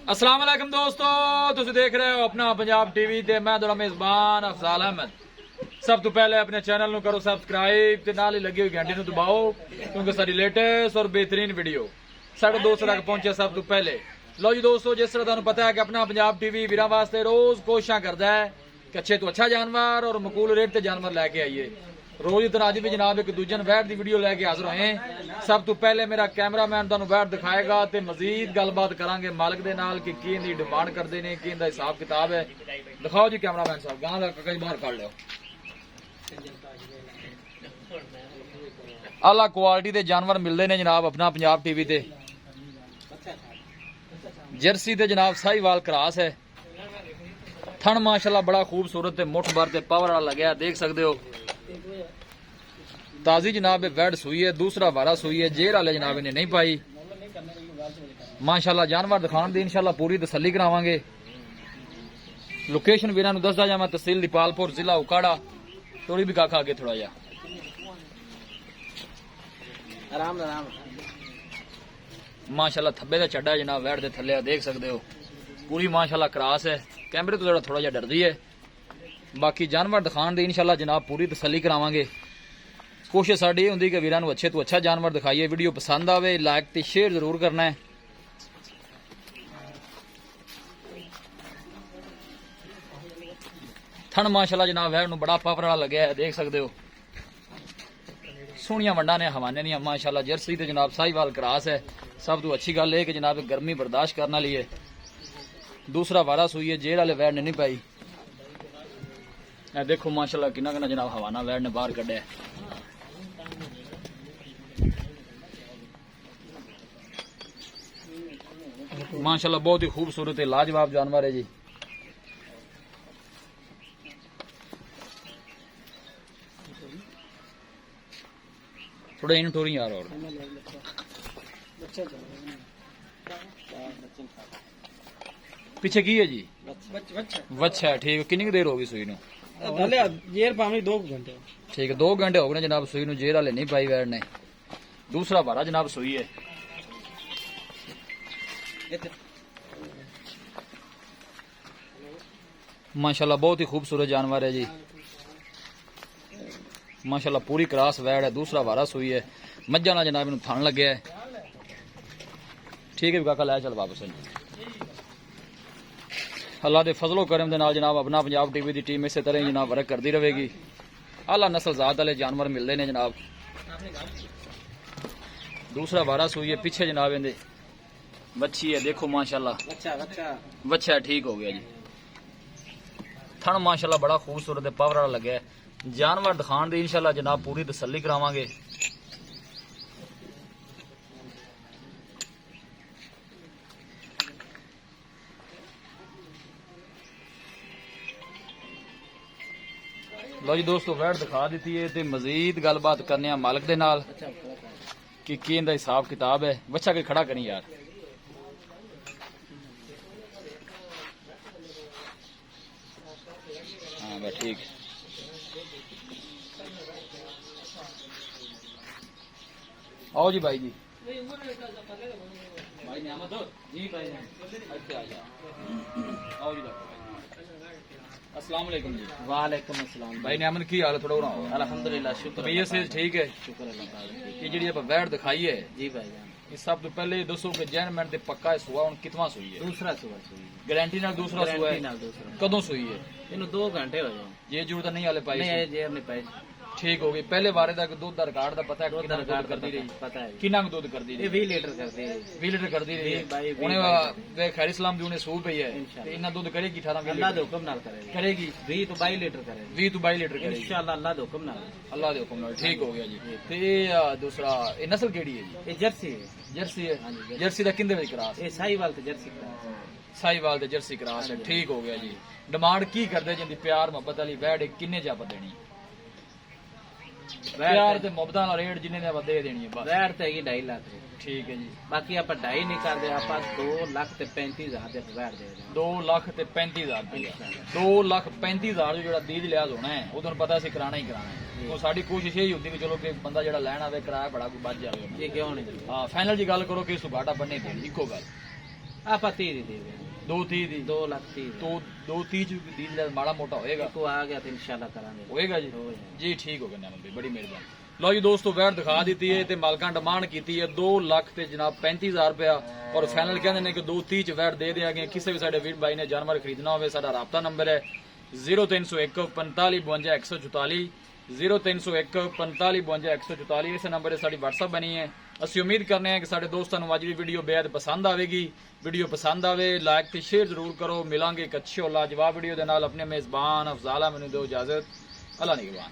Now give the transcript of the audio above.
अस्सलाम वालेकुम दोस्तों, तुम देख रहे हो अपना पंजाब टीवी ते मैं थोड़ा मेजबान अफजाल अहमद। सब तो पहले अपने चैनल नु करो सब्सक्राइब ते नाल ही लगी हुई घंटी नु दबाओ क्योंकि सारी लेटेस्ट और बेहतरीन वीडियो साढ़े दोस्तों तक पहुंचे सब तो पहले। लो जी दोस्तों, जिस तरह तुहानू पता है कि अपना पंजाब टीवी वीरां वास्ते रोज कोशिशां करदा है कि अच्छे तो अच्छा जानवर और मकूल रेट ते जानवर लैके आइए। रोज इतना अज भी जनाब एक दूजे वैट की वीडियो लैके हाजिर होए। सब तो पहले मेरा कैमरामैन तुहानू वैट दिखाएगा ते मजीद गलबात करांगे मालिक दे नाल कि की इहदी डिमांड करदे ने, की इहदा हिसाब किताब है। दिखाओ जी कैमरामैन साहब, गां दा कागज बाहर काढ लियो। आला क्वालिटी दे जानवर मिलदे ने जनाब अपना पंजाब टीवी ते। जर्सी ते जनाब साहीवाल क्रॉस है। थन माशाल्लाह बड़ा खूबसूरत ते मुठ भर ते पावर वाला लग्या, देख सकते हो। ताजी जनाब वैड सुई है, दूसरा वारा सुई है, जेर वाले जनाब ने नहीं पाई। माशाल्लाह जानवर दिखाने दी इंशाल्लाह पूरी तसल्ली करावांगे। लोकेशन वीरां नू दसदा जावां, तहसील दीपालपुर, जिला उकाड़ा। थोड़ी भी काका आगे थोड़ा जा आराम आराम। माशाल्लाह थब्बे दा चड्डा जनाब वैड दे थल्ले देख सकते हो। पूरी माशाल्लाह क्रॉस है। कैमरे तो थोड़ा जा डरदी है। बाकी जानवर दिखाने दी इंशाल्लाह जनाब पूरी तसल्ली करावांगे। कोशिश साडी हुंदी कि वीरां नू अच्छे तो अच्छा जानवर दिखाइए। वीडियो पसंद आवे लाइक ते शेयर जरूर करना है। थन माशाल्लाह जनाब वैड नू बड़ा पावर वाला लग्या है, देख सकते हो। सोहनियां वंडा ने हवाने दियां माशाल्लाह। जर्सी ते जनाब साहीवाल क्रॉस है। सब तो अच्छी गल है कि जनाब गर्मी बर्दाश्त करने वाली है। दूसरा वारा सुई है, जेर वाले वैड ने नहीं पाई। देखो माशाल्लाह किन्ना किन्ना जनाब हवाना वैड ने बाहर कढ़िया। माशाल्लाह बहुत ही खूबसूरत है, लाजवाब जानवर है जी। थोड़ा इन टोरी यार और पीछे की है जी वच्छा है। ठीक है, कितनी देर होगी सुई नू? जेर पावनी 2 घंटे। ठीक है, 2 घंटे हो गए जनाब सुई नू। जेर वाले नहीं पाई वैड ने। दूसरा बारा जनाब सुई है। माशाल्लाह बहुत ही खूबसूरत जानवर है जी। माशाल्लाह पूरी क्रॉस वैड है। दूसरा वारा सुई है। मज्जा ना जनाब थान लगे है। ठीक है काका, लै चल वापस। अल्लाह के फजलो करम दे नाल जनाब अपना पंजाब टीवी की टीम इस तरह जनाब वर्क करती रहेगी। आला नस्ल जात वाले जानवर मिलते हैं जनाब। दूसरा वारा सुई है। पीछे जनाब इहदे बच्ची है, देखो माशाल्लाह बच्चा ठीक हो गया जी। थन माशाल्लाह बड़ा खूबसूरत है, पावर वाला लगे। जानवर दिखाने दी इंशाल्लाह जनाब पूरी तसल्ली करावांगे। लो जी दोस्तों, वैट दिखा दी है ते मजीद गलबात करने मालिक दे नाल कि इहदा हिसाब किताब है। बच्चा के खड़ा करी यार। हाँ बस ठीक। आओ जी भाई जी। भाई नियामत जी भाई अच्छा अच्छा आओ जी। अस्सलाम वालेकुम जी। वालेकुम अस्सलाम भाई नियामत की हाल है? थोड़ा बनाओ। अल्हम्दुलिल्लाह शुक्र तबीयत से ठीक है? शुक्र अल्लाह ताला ये जी आप वैट दिखाई है जी भाईजान। इस सब तो पहले ये दसो कि जैन मिनट पक्का है सुआ हूं कितना सुई है? दूसरा सुबह सुई गारंटी नाल दूसरा सुआ है? दूसरा कदों सुई है? इन्हों 2 घंटे हो गए। ये जरूरत नहीं हाले पाई नहीं जेर नहीं पाई। ठीक हो गई। पहले बारे तक दूध का रिकॉर्ड का पता है कितना रिकॉर्ड करती रही? पता है कितना दूध करती ये रही? 20 लीटर करते हैं। 20 लीटर करती रही है। भाई, उन्हें खैर इस्लाम दी उन्हें सूह पई है इंशाअल्लाह। ते इन्ना दूध करेगी 18 अल्लाह के हुक्म नाल करेगी। करेगी 20 तो 22 लीटर करेगी 20 तो 22 लीटर करेगी इंशाअल्लाह अल्लाह के हुक्म नाल। अल्लाह दे हुक्म नाल। ठीक हो गया जी। ते दूसरा ये नस्ल केड़ी है जी? ये जर्सी है। जर्सी है। हाँ जी, जर्सी दा किंदे विच क्रॉस? ये साहीवाल ते जर्सी का। साहीवाल ते जर्सी क्रॉस है। ठीक हो गया जी। डिमांड की करदे जिंदी प्यार मोहब्बत वाली वैड किन्ने जापा देनी? प्यार ते मोहब्बत वाला रेट जिन्ने ने दे देनी है बस। वैट ते 2.5 लाख। ठीक है जी। बाकी आप 2.5 नहीं करते, आप 2,35,000 दे वैट दे रहे 2,35,000 रुपया। 2,35,000 जो दीद लिहाज होना है वो तुम पता कराना ही कराना है। तो साडी कोशिश यही होती कि चलो कि बंदा जो लैन आवे किराया बड़ा कोई बच जाए। ये क्यों नहीं? हाँ फाइनल जी गल करो कि इस घाटा बनने देनी इको गल ਆਪਾਂ 30 ਦੀ ਦੇ ਦੇ 230 ਦੀ 2 ਲੱਖ 30 तो 230 ਦੀ ਮਾੜਾ ਮੋਟਾ ਹੋਏਗਾ ਕੋ ਆ ਗਿਆ ਤੇ ਇਨਸ਼ਾਅੱਲਾ ਕਰਾਂਗੇ ਹੋਏਗਾ ਜੀ ਹੋ ਜਾਏਗਾ। ਜੀ ਠੀਕ ਹੋ ਗਿਆ ਨਿਆਮਤ ਭਾਈ ਬੜੀ ਮਿਹਰਬਾਨੀ ਲਓ ਜੀ ਦੋਸਤੋ ਵੈਟ ਦਿਖਾ ਦਿੱਤੀ ਹੈ ਤੇ ਮਾਲਕਾਂ ਡਿਮਾਂਡ ਕੀਤੀ ਹੈ 2 ਲੱਖ ਤੇ ਜਨਾਬ 35000 ਰੁਪਇਆ ਔਰ ਫਾਈਨਲ ਕਹਿੰਦੇ ਨੇ ਕਿ 230 ਚ ਵੈਟ ਦੇ ਦਿਆਂਗੇ ਕਿਸੇ ਵੀ ਸਾਡੇ ਵੀਰ ਭਾਈ ਨੇ ਜਾਨਵਰ ਖਰੀਦਣਾ ਹੋਵੇ ਸਾਡਾ ਰਾਬਤਾ ਨੰਬਰ ਹੈ 0301 45 52 144 0301 45 52 144 ਇਸ ਨੰਬਰ ਤੇ ਸਾਡੀ WhatsApp ਬਣੀ ਹੈ ਅਸੀਂ ਉਮੀਦ ਕਰਨੇ ਹਾਂ ਕਿ ਸਾਡੇ ਦੋਸਤਾਂ ਨੂੰ ਅੱਜ ਦੀ ਵੀਡੀਓ ਬੇहद ਪਸੰਦ ਆਵੇਗੀ ਵੀਡੀਓ ਪਸੰਦ ਆਵੇ ਲਾਈਕ ਤੇ ਸ਼ੇਅਰ ਜ਼ਰੂਰ ਕਰੋ ਮਿਲਾਂਗੇ ਇੱਕ ਅੱਛੀ ਔਰ ਲਾਜਵਾਬ ਵੀਡੀਓ ਦੇ ਨਾਲ ਆਪਣੇ ਮੇਜ਼ਬਾਨ ਅਫਜ਼ਾਲ ਅਹਿਮਦ ਨੂੰ ਦਿਓ ਇਜਾਜ਼ਤ ਅੱਲਾ ਨਿਗਹਿਬਾਨ